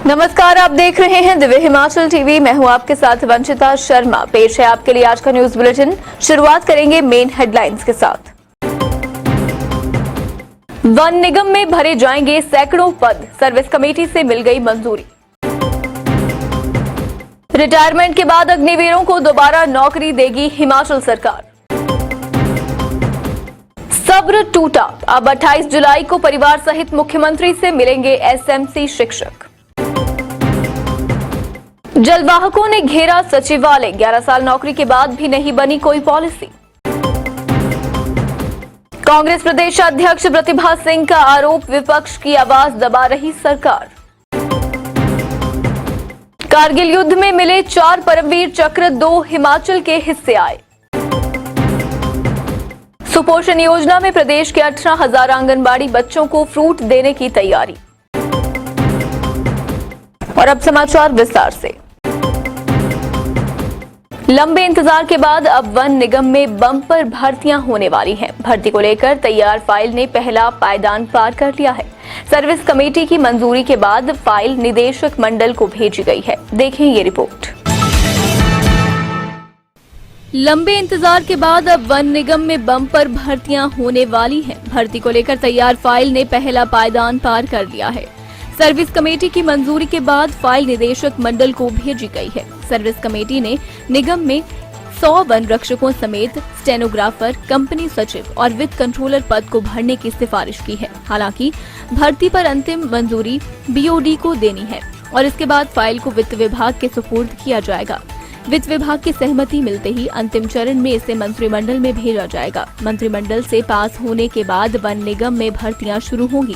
नमस्कार, आप देख रहे हैं दिव्य हिमाचल टीवी। मैं हूं आपके साथ वंशिता शर्मा। पेश है आपके लिए आज का न्यूज बुलेटिन। शुरुआत करेंगे मेन हेडलाइंस के साथ। वन निगम में भरे जाएंगे सैकड़ों पद, सर्विस कमेटी से मिल गई मंजूरी। रिटायरमेंट के बाद अग्निवीरों को दोबारा नौकरी देगी हिमाचल सरकार। सब्र टूटा, अब 28 जुलाई को परिवार सहित मुख्यमंत्री से मिलेंगे एसएमसी शिक्षक। जलवाहकों ने घेरा सचिवालय, 11 साल नौकरी के बाद भी नहीं बनी कोई पॉलिसी। कांग्रेस प्रदेश अध्यक्ष प्रतिभा सिंह का आरोप, विपक्ष की आवाज दबा रही सरकार। कारगिल युद्ध में मिले 4 परमवीर चक्र, 2 हिमाचल के हिस्से आए। सुपोषण योजना में प्रदेश के 18,000 आंगनबाड़ी बच्चों को फ्रूट देने की तैयारी। और अब समाचार विस्तार से। लंबे इंतजार के बाद अब वन निगम में बम्पर भर्तियां होने वाली हैं। भर्ती को लेकर तैयार फाइल ने पहला पायदान पार कर लिया है। सर्विस कमेटी की मंजूरी के बाद फाइल निदेशक मंडल को भेजी गई है। देखें ये रिपोर्ट। लंबे इंतजार के बाद अब वन निगम में बम्पर भर्तियां होने वाली हैं। भर्ती को लेकर तैयार फाइल ने पहला पायदान पार कर लिया है। सर्विस कमेटी की मंजूरी के बाद फाइल निदेशक मंडल को भेजी गई है। सर्विस कमेटी ने निगम में 100 वन रक्षकों समेत स्टेनोग्राफर, कंपनी सचिव और वित्त कंट्रोलर पद को भरने की सिफारिश की है। हालांकि भर्ती पर अंतिम मंजूरी बीओडी को देनी है और इसके बाद फाइल को वित्त विभाग के सुपुर्द किया जाएगा। वित्त विभाग की सहमति मिलते ही अंतिम चरण में इसे मंत्रिमंडल में भेजा जाएगा। मंत्रिमंडल से पास होने के बाद वन निगम में भर्तियां शुरू होंगी।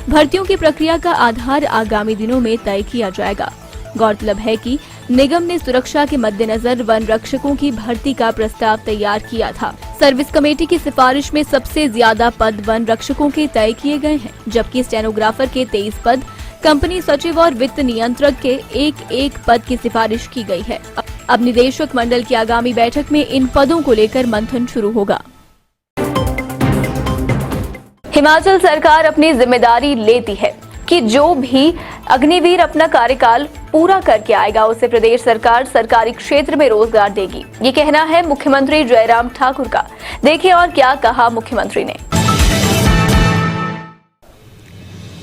भर्तियों की प्रक्रिया का आधार आगामी दिनों में तय किया जाएगा। गौरतलब है कि निगम ने सुरक्षा के मद्देनजर वन रक्षकों की भर्ती का प्रस्ताव तैयार किया था। सर्विस कमेटी की सिफारिश में सबसे ज्यादा पद वन रक्षकों के तय किए गए हैं, जबकि स्टेनोग्राफर के 23 पद, कंपनी सचिव और वित्त नियंत्रक के एक पद की सिफारिश की गई है। अब निदेशक मंडल की आगामी बैठक में इन पदों को लेकर मंथन शुरू होगा। हिमाचल सरकार अपनी जिम्मेदारी लेती है कि जो भी अग्निवीर अपना कार्यकाल पूरा करके आएगा उसे प्रदेश सरकार सरकारी क्षेत्र में रोजगार देगी। ये कहना है मुख्यमंत्री जयराम ठाकुर का। देखिए और क्या कहा मुख्यमंत्री ने।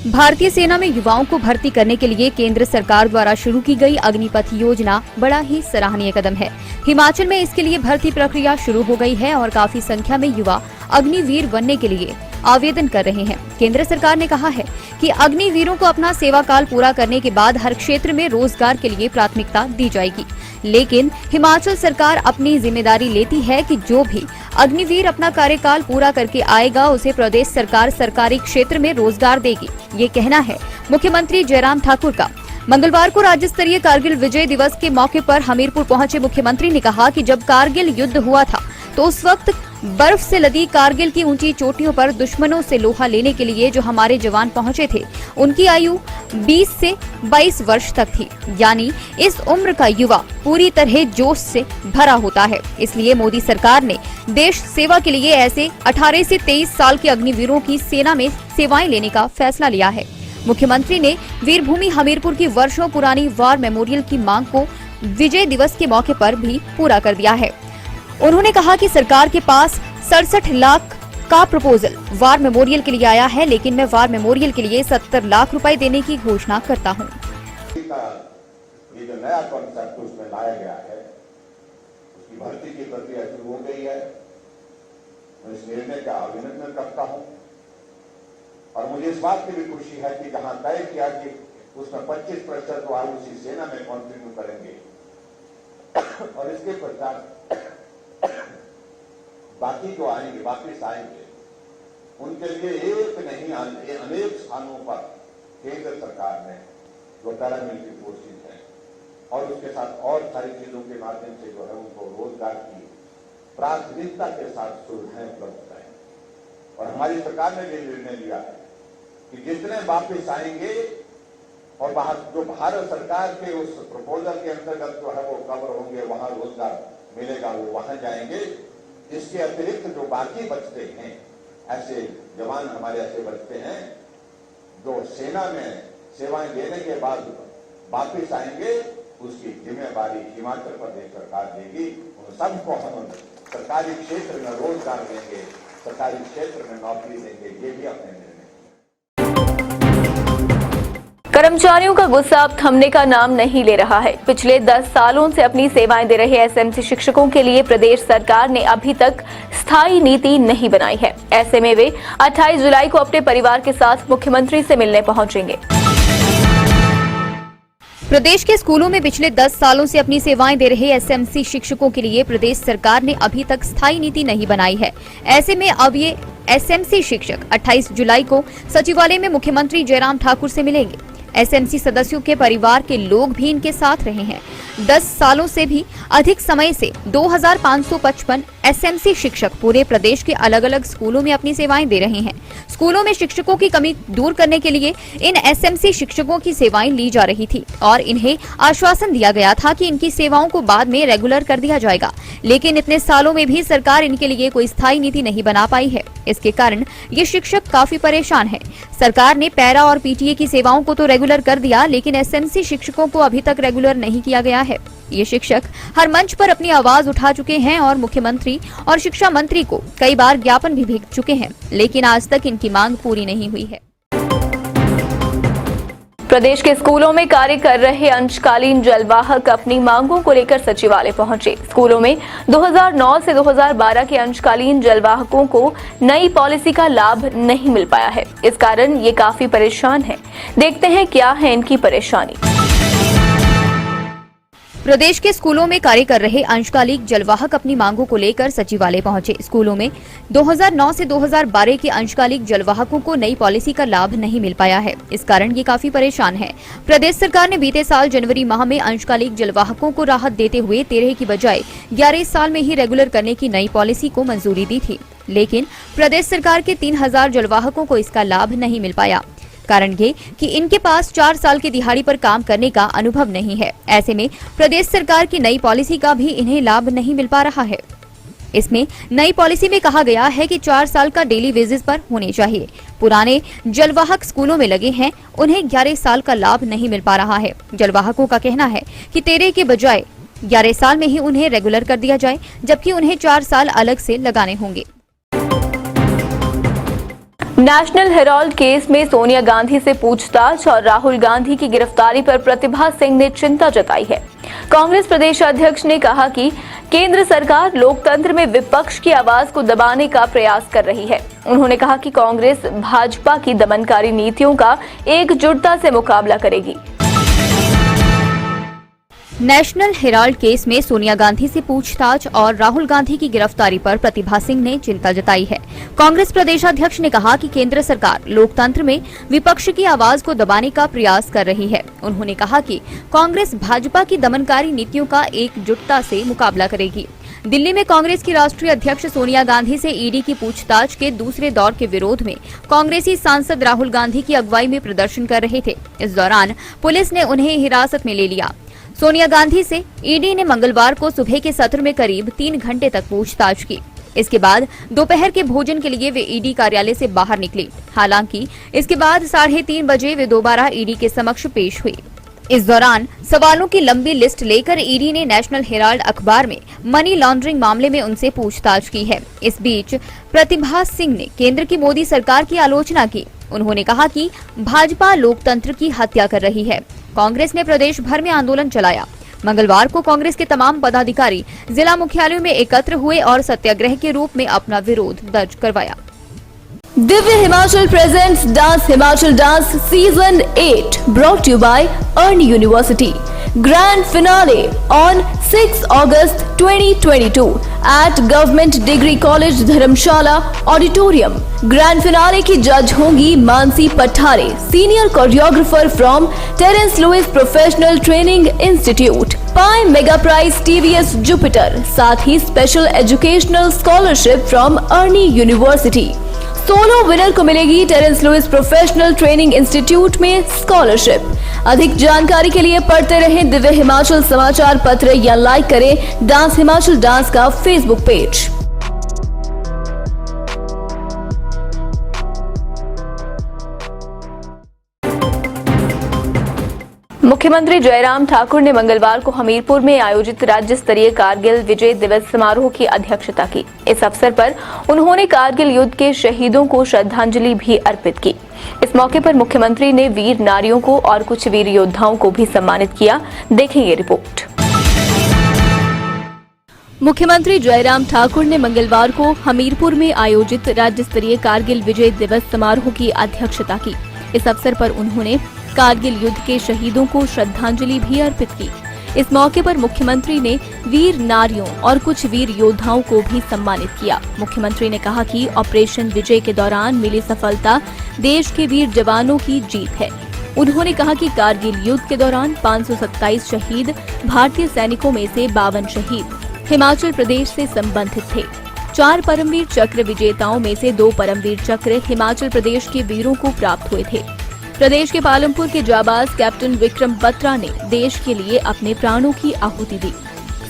भारतीय सेना में युवाओं को भर्ती करने के लिए केंद्र सरकार द्वारा शुरू की गई अग्निपथ योजना बड़ा ही सराहनीय कदम है। हिमाचल में इसके लिए भर्ती प्रक्रिया शुरू हो गई है और काफी संख्या में युवा अग्निवीर बनने के लिए आवेदन कर रहे हैं। केंद्र सरकार ने कहा है कि अग्निवीरों को अपना सेवा काल पूरा करने के बाद हर क्षेत्र में रोजगार के लिए प्राथमिकता दी जाएगी। लेकिन हिमाचल सरकार अपनी जिम्मेदारी लेती है कि जो भी अग्निवीर अपना कार्यकाल पूरा करके आएगा उसे प्रदेश सरकार सरकारी क्षेत्र में रोजगार देगी। ये कहना है मुख्यमंत्री जयराम ठाकुर का। मंगलवार को राज्य स्तरीय कारगिल विजय दिवस के मौके पर हमीरपुर पहुंचे मुख्यमंत्री ने कहा कि जब कारगिल युद्ध हुआ था तो उस वक्त बर्फ से लदी कारगिल की ऊंची चोटियों पर दुश्मनों से लोहा लेने के लिए जो हमारे जवान पहुंचे थे उनकी आयु 20 से 22 वर्ष तक थी। यानी इस उम्र का युवा पूरी तरह जोश से भरा होता है। इसलिए मोदी सरकार ने देश सेवा के लिए ऐसे 18 से 23 साल के अग्निवीरों की सेना में सेवाएं लेने का फैसला लिया है। मुख्यमंत्री ने वीरभूमि हमीरपुर की वर्षों पुरानी वार मेमोरियल की मांग को विजय दिवस के मौके पर भी पूरा कर दिया है। उन्होंने कहा कि सरकार के पास 67 लाख का प्रपोजल वार मेमोरियल के लिए आया है, लेकिन मैं वार मेमोरियल के लिए 70 लाख रुपए देने की घोषणा करता हूं। ये जो नया कॉन्सेप्ट उसमें लाया गया है, उसकी भर्ती की प्रक्रिया शुरू हो गई है। मैं इस निर्णय का अभिनंदन करता हूं और मुझे इस बात की भी खुशी है कि जहां तय किया कि उसमें 25% तो आयु उसी सेना में कंटिन्यू करेंगे और इसके पश्चात बाकी जो आएंगे, वापिस आएंगे, उनके लिए एक नहीं अनेक स्थानों पर केंद्र सरकार ने जो पैरामिलिट्री फोर्सेज है और उसके साथ और सारी चीजों के माध्यम से जो है उनको रोजगार की प्राथमिकता के साथ सुविधाएं उपलब्ध कराएं। और हमारी सरकार ने भी निर्णय लिया है कि जितने वापिस आएंगे और जो भारत सरकार के उस प्रपोजल के अंतर्गत जो है वो कवर होंगे, वहां रोजगार मिलेगा, वो वहां जाएंगे। इसके अतिरिक्त जो बाकी बचते हैं, ऐसे जवान हमारे ऐसे बचते हैं जो सेना में सेवाएं देने के बाद वापिस आएंगे उसकी जिम्मेदारी हिमाचल प्रदेश सरकार देगी। उन सबको हम सरकारी क्षेत्र में रोजगार देंगे, सरकारी क्षेत्र में नौकरी देंगे, ये भी अपने निर्णय। कर्मचारियों का गुस्सा अब थमने का नाम नहीं ले रहा है। पिछले 10 सालों से अपनी सेवाएं दे रहे एसएमसी शिक्षकों के लिए प्रदेश सरकार ने अभी तक स्थायी नीति नहीं बनाई है। ऐसे में वे 28 जुलाई को अपने परिवार के साथ मुख्यमंत्री से मिलने पहुंचेंगे। प्रदेश के स्कूलों में पिछले 10 सालों से अपनी सेवाएं दे रहे एसएमसी शिक्षकों के लिए प्रदेश सरकार ने अभी तक स्थायी नीति नहीं बनाई है। ऐसे में अब ये एसएमसी शिक्षक 28 जुलाई को सचिवालय में मुख्यमंत्री जयराम ठाकुर से मिलेंगे। एसएमसी सदस्यों के परिवार के लोग भी इनके साथ रहे हैं। 10 सालों से भी अधिक समय से 2555 एसएमसी शिक्षक पूरे प्रदेश के अलग अलग स्कूलों में अपनी सेवाएं दे रहे हैं। स्कूलों में शिक्षकों की कमी दूर करने के लिए इन एसएमसी शिक्षकों की सेवाएं ली जा रही थी और इन्हें आश्वासन दिया गया था कि इनकी सेवाओं को बाद में रेगुलर कर दिया जाएगा। लेकिन इतने सालों में भी सरकार इनके लिए कोई स्थायी नीति नहीं बना पाई है। इसके कारण ये शिक्षक काफी परेशान है। सरकार ने पैरा और पीटीए की सेवाओं को तो रेगुलर कर दिया, लेकिन एसएमसी शिक्षकों को अभी तक रेगुलर नहीं किया गया है। ये शिक्षक हर मंच पर अपनी आवाज उठा चुके हैं और मुख्यमंत्री और शिक्षा मंत्री को कई बार ज्ञापन भी भेज चुके हैं, लेकिन आज तक इनकी मांग पूरी नहीं हुई है। प्रदेश के स्कूलों में कार्य कर रहे अंशकालीन जलवाहक अपनी मांगों को लेकर सचिवालय पहुंचे। स्कूलों में 2009 से 2012 के अंशकालीन जलवाहकों को नई पॉलिसी का लाभ नहीं मिल पाया है। इस कारण ये काफी परेशान हैं। देखते हैं क्या है इनकी परेशानी। प्रदेश के स्कूलों में कार्य कर रहे अंशकालिक जलवाहक अपनी मांगों को लेकर सचिवालय पहुंचे। स्कूलों में 2009 से 2012 के अंशकालिक जलवाहकों को नई पॉलिसी का लाभ नहीं मिल पाया है। इस कारण ये काफी परेशान है। प्रदेश सरकार ने बीते साल जनवरी माह में अंशकालिक जलवाहकों को राहत देते हुए 13 की बजाय 11 साल में ही रेगुलर करने की नई पॉलिसी को मंजूरी दी थी, लेकिन प्रदेश सरकार के 3000 जलवाहकों को इसका लाभ नहीं मिल पाया। कारण ये कि इनके पास 4 साल की दिहाड़ी पर काम करने का अनुभव नहीं है। ऐसे में प्रदेश सरकार की नई पॉलिसी का भी इन्हें लाभ नहीं मिल पा रहा है। इसमें नई पॉलिसी में कहा गया है कि 4 साल का डेली वेजेस पर होने चाहिए। पुराने जलवाहक स्कूलों में लगे हैं, उन्हें 11 साल का लाभ नहीं मिल पा रहा है। जलवाहकों का कहना है कि 13 के बजाय 11 साल में ही उन्हें रेगुलर कर दिया जाए, जबकि उन्हें 4 साल अलग से लगाने होंगे। नेशनल हेराल्ड केस में सोनिया गांधी से पूछताछ और राहुल गांधी की गिरफ्तारी पर प्रतिभा सिंह ने चिंता जताई है। कांग्रेस प्रदेश अध्यक्ष ने कहा कि केंद्र सरकार लोकतंत्र में विपक्ष की आवाज को दबाने का प्रयास कर रही है। उन्होंने कहा कि कांग्रेस भाजपा की दमनकारी नीतियों का एकजुटता से मुकाबला करेगी। नेशनल हेराल्ड केस में सोनिया गांधी से पूछताछ और राहुल गांधी की गिरफ्तारी पर प्रतिभा सिंह ने चिंता जताई है। कांग्रेस प्रदेश अध्यक्ष ने कहा कि केंद्र सरकार लोकतंत्र में विपक्ष की आवाज को दबाने का प्रयास कर रही है। उन्होंने कहा कि कांग्रेस भाजपा की दमनकारी नीतियों का एकजुटता से मुकाबला करेगी। दिल्ली में कांग्रेस की राष्ट्रीय अध्यक्ष सोनिया गांधी से ईडी की पूछताछ के दूसरे दौर के विरोध में कांग्रेसी सांसद राहुल गांधी की अगुवाई में प्रदर्शन कर रहे थे। इस दौरान पुलिस ने उन्हें हिरासत में ले लिया। सोनिया गांधी से ईडी ने मंगलवार को सुबह के सत्र में करीब 3 घंटे तक पूछताछ की। इसके बाद दोपहर के भोजन के लिए वे ईडी कार्यालय से बाहर निकले। हालांकि इसके बाद 3:30 बजे वे दोबारा ईडी के समक्ष पेश हुई। इस दौरान सवालों की लंबी लिस्ट लेकर ईडी ने नेशनल हेराल्ड अखबार में मनी लॉन्ड्रिंग मामले में उनसे पूछताछ की है। इस बीच प्रतिभा सिंह ने केंद्र की मोदी सरकार की आलोचना की। उन्होंने कहा कि भाजपा लोकतंत्र की हत्या कर रही है। कांग्रेस ने प्रदेश भर में आंदोलन चलाया। मंगलवार को कांग्रेस के तमाम पदाधिकारी जिला मुख्यालयों में एकत्र हुए और सत्याग्रह के रूप में अपना विरोध दर्ज करवाया। Divya Himachal presents dance Himachal dance season 8 brought you by earn university. Grand finale on 6 August 2022 at Government Degree College Dharamshala auditorium. Grand finale की जज होंगी Mansi Pathare, senior choreographer from Terrence Lewis professional training institute. पाए मेगा प्राइज टीवीएस जुपिटर, साथ ही special educational scholarship from Arni university. Solo winner को मिलेगी Terrence Lewis professional training institute में scholarship. अधिक जानकारी के लिए पढ़ते रहें दिव्य हिमाचल समाचार पत्र या लाइक करें डांस हिमाचल डांस का फेसबुक पेज। मुख्यमंत्री जयराम ठाकुर ने मंगलवार को हमीरपुर में आयोजित राज्य स्तरीय कारगिल विजय दिवस समारोह की अध्यक्षता की। इस अवसर पर उन्होंने कारगिल युद्ध के शहीदों को श्रद्धांजलि भी अर्पित की। इस मौके पर मुख्यमंत्री ने वीर नारियों को और कुछ वीर योद्धाओं को भी सम्मानित किया। देखें ये रिपोर्ट। मुख्यमंत्री जयराम ठाकुर ने मंगलवार को हमीरपुर में आयोजित राज्य स्तरीय कारगिल विजय दिवस समारोह की अध्यक्षता की। इस अवसर पर उन्होंने कारगिल युद्ध के शहीदों को श्रद्धांजलि भी अर्पित की। इस मौके पर मुख्यमंत्री ने वीर नारियों और कुछ वीर योद्धाओं को भी सम्मानित किया। मुख्यमंत्री ने कहा कि ऑपरेशन विजय के दौरान मिली सफलता देश के वीर जवानों की जीत है। उन्होंने कहा कि कारगिल युद्ध के दौरान 527 शहीद भारतीय सैनिकों में से 52 शहीद हिमाचल प्रदेश से संबंधित थे। 4 परमवीर चक्र विजेताओं में से 2 परमवीर चक्र हिमाचल प्रदेश के वीरों को प्राप्त हुए थे। प्रदेश के पालमपुर के जाबाज कैप्टन विक्रम बत्रा ने देश के लिए अपने प्राणों की आहुति दी।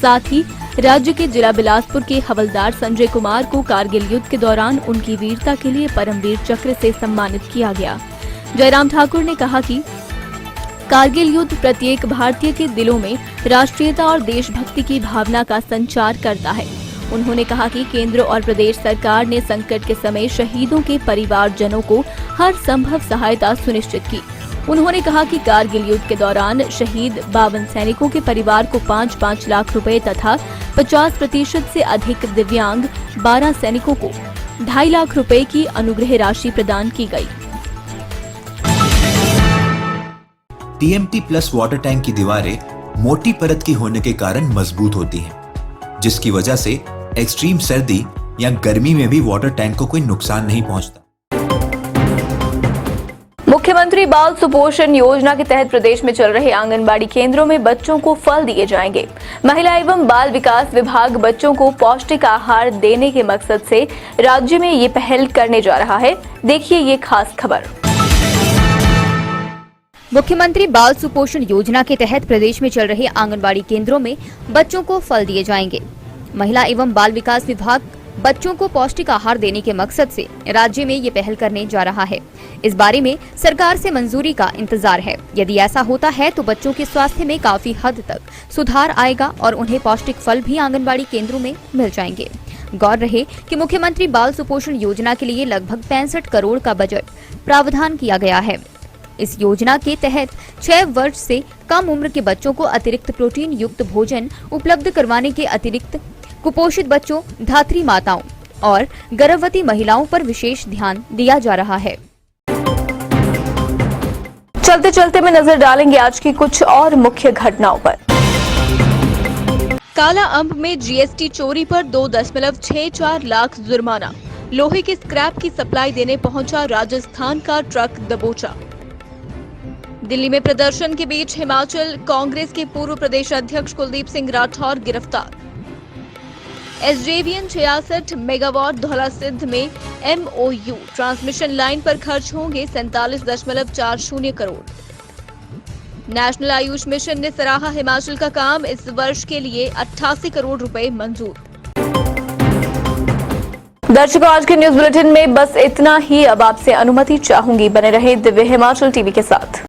साथ ही राज्य के जिला बिलासपुर के हवलदार संजय कुमार को कारगिल युद्ध के दौरान उनकी वीरता के लिए परमवीर चक्र से सम्मानित किया गया। जयराम ठाकुर ने कहा कि कारगिल युद्ध प्रत्येक भारतीय के दिलों में राष्ट्रीयता और देशभक्ति की भावना का संचार करता है। उन्होंने कहा कि केंद्र और प्रदेश सरकार ने संकट के समय शहीदों के परिवारजनों को हर संभव सहायता सुनिश्चित की। उन्होंने कहा कि कारगिल युद्ध के दौरान शहीद 52 सैनिकों के परिवार को 5-5 लाख रुपए तथा 50% से अधिक दिव्यांग 12 सैनिकों को 2.5 लाख रुपए की अनुग्रह राशि प्रदान की गई। TMT प्लस वाटर टैंक की दीवारें मोटी परत की होने के कारण मजबूत होती हैं, जिसकी वजह से एक्सट्रीम सर्दी या गर्मी में भी वाटर टैंक को कोई नुकसान नहीं पहुंचता। मुख्यमंत्री बाल सुपोषण योजना के तहत प्रदेश में चल रहे आंगनबाड़ी केंद्रों में बच्चों को फल दिए जाएंगे। महिला एवं बाल विकास विभाग बच्चों को पौष्टिक आहार देने के मकसद से राज्य में ये पहल करने जा रहा है। देखिए ये खास खबर। मुख्यमंत्री बाल सुपोषण योजना के तहत प्रदेश में चल रहे आंगनबाड़ी केंद्रों में बच्चों को फल दिए जाएंगे। महिला एवं बाल विकास विभाग बच्चों को पौष्टिक आहार देने के मकसद से राज्य में ये पहल करने जा रहा है। इस बारे में सरकार से मंजूरी का इंतजार है। यदि ऐसा होता है तो बच्चों के स्वास्थ्य में काफी हद तक सुधार आएगा और उन्हें पौष्टिक फल भी आंगनबाड़ी केंद्रों में मिल जाएंगे। गौर रहे कि मुख्यमंत्री बाल सुपोषण योजना के लिए लगभग 65 करोड़ का बजट प्रावधान किया गया है। इस योजना के तहत 6 वर्ष से कम उम्र के बच्चों को अतिरिक्त प्रोटीन युक्त भोजन उपलब्ध करवाने के अतिरिक्त कुपोषित बच्चों, धात्री माताओं और गर्भवती महिलाओं पर विशेष ध्यान दिया जा रहा है। चलते चलते में नजर डालेंगे आज की कुछ और मुख्य घटनाओं पर। काला अंब में GST चोरी पर 2.64 लाख जुर्माना। लोहे के स्क्रैप की सप्लाई देने पहुंचा राजस्थान का ट्रक दबोचा। दिल्ली में प्रदर्शन के बीच हिमाचल कांग्रेस के पूर्व प्रदेश अध्यक्ष कुलदीप सिंह राठौर गिरफ्तार। SJVN 66 मेगावाट धौलासिद्ध में MOU ट्रांसमिशन लाइन पर खर्च होंगे 47.40 करोड़। नेशनल आयुष मिशन ने सराहा हिमाचल का काम, इस वर्ष के लिए 88 करोड़ रुपए मंजूर। दर्शकों, आज के न्यूज बुलेटिन में बस इतना ही। अब आपसे अनुमति चाहूंगी, बने रहे दिव्य हिमाचल टीवी के साथ।